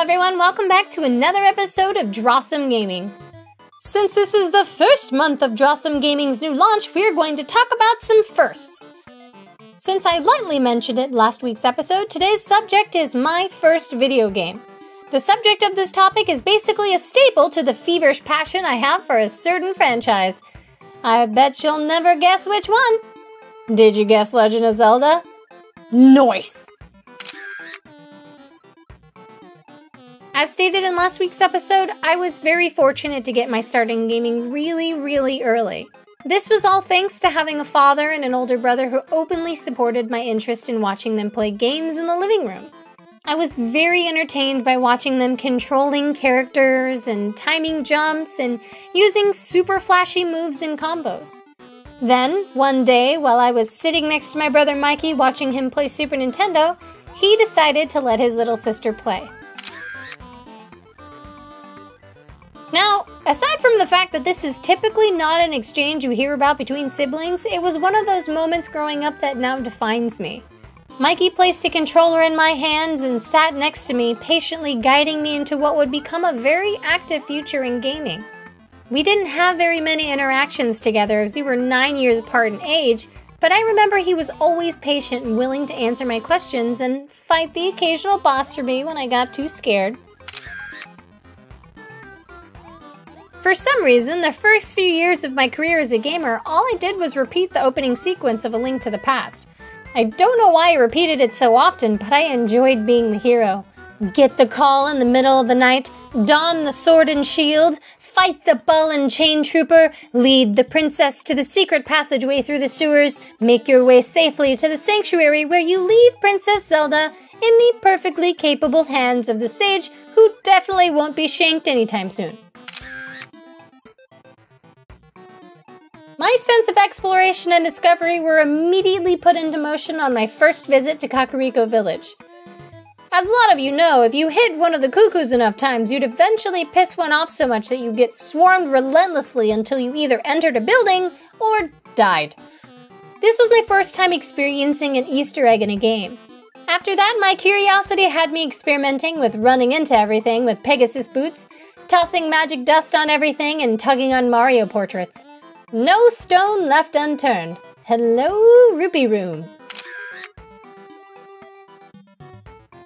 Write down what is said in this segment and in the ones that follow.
Hello everyone, welcome back to another episode of Drawesome Gaming. Since this is the first month of Drawesome Gaming's new launch, we're going to talk about some firsts. Since I lightly mentioned it last week's episode, today's subject is my first video game. The subject of this topic is basically a staple to the feverish passion I have for a certain franchise. I bet you'll never guess which one. Did you guess Legend of Zelda? Nice! As stated in last week's episode, I was very fortunate to get my start in gaming really early. This was all thanks to having a father and an older brother who openly supported my interest in watching them play games in the living room. I was very entertained by watching them controlling characters and timing jumps and using super flashy moves and combos. Then, one day, while I was sitting next to my brother Mikey watching him play Super Nintendo, he decided to let his little sister play. Now, aside from the fact that this is typically not an exchange you hear about between siblings, it was one of those moments growing up that now defines me. Mikey placed a controller in my hands and sat next to me, patiently guiding me into what would become a very active future in gaming. We didn't have very many interactions together as we were 9 years apart in age, but I remember he was always patient and willing to answer my questions and fight the occasional boss for me when I got too scared. For some reason, the first few years of my career as a gamer, all I did was repeat the opening sequence of A Link to the Past. I don't know why I repeated it so often, but I enjoyed being the hero. Get the call in the middle of the night, don the sword and shield, fight the ball and chain trooper, lead the princess to the secret passageway through the sewers, make your way safely to the sanctuary where you leave Princess Zelda in the perfectly capable hands of the sage who definitely won't be shanked anytime soon. My sense of exploration and discovery were immediately put into motion on my first visit to Kakariko Village. As a lot of you know, if you hit one of the cuckoos enough times, you'd eventually piss one off so much that you get swarmed relentlessly until you either entered a building or died. This was my first time experiencing an Easter egg in a game. After that, my curiosity had me experimenting with running into everything with Pegasus boots, tossing magic dust on everything, and tugging on Mario portraits. No stone left unturned. Hello, Rupee Room.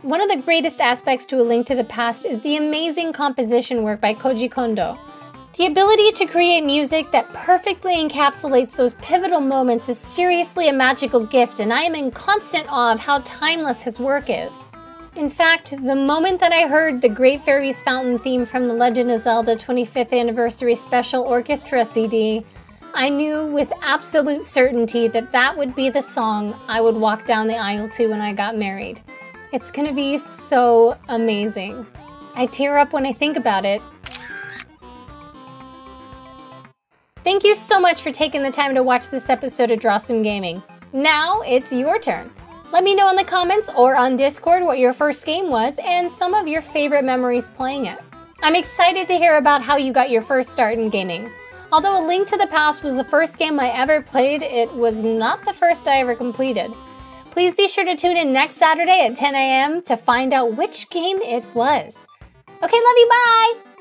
One of the greatest aspects to A Link to the Past is the amazing composition work by Koji Kondo. The ability to create music that perfectly encapsulates those pivotal moments is seriously a magical gift, and I am in constant awe of how timeless his work is. In fact, the moment that I heard the Great Fairy's Fountain theme from the Legend of Zelda 25th Anniversary Special Orchestra CD, I knew with absolute certainty that that would be the song I would walk down the aisle to when I got married. It's gonna be so amazing. I tear up when I think about it. Thank you so much for taking the time to watch this episode of Drawesome Gaming. Now it's your turn. Let me know in the comments or on Discord what your first game was and some of your favorite memories playing it. I'm excited to hear about how you got your first start in gaming. Although A Link to the Past was the first game I ever played, it was not the first I ever completed. Please be sure to tune in next Saturday at 10 a.m. to find out which game it was. Okay, love you, bye!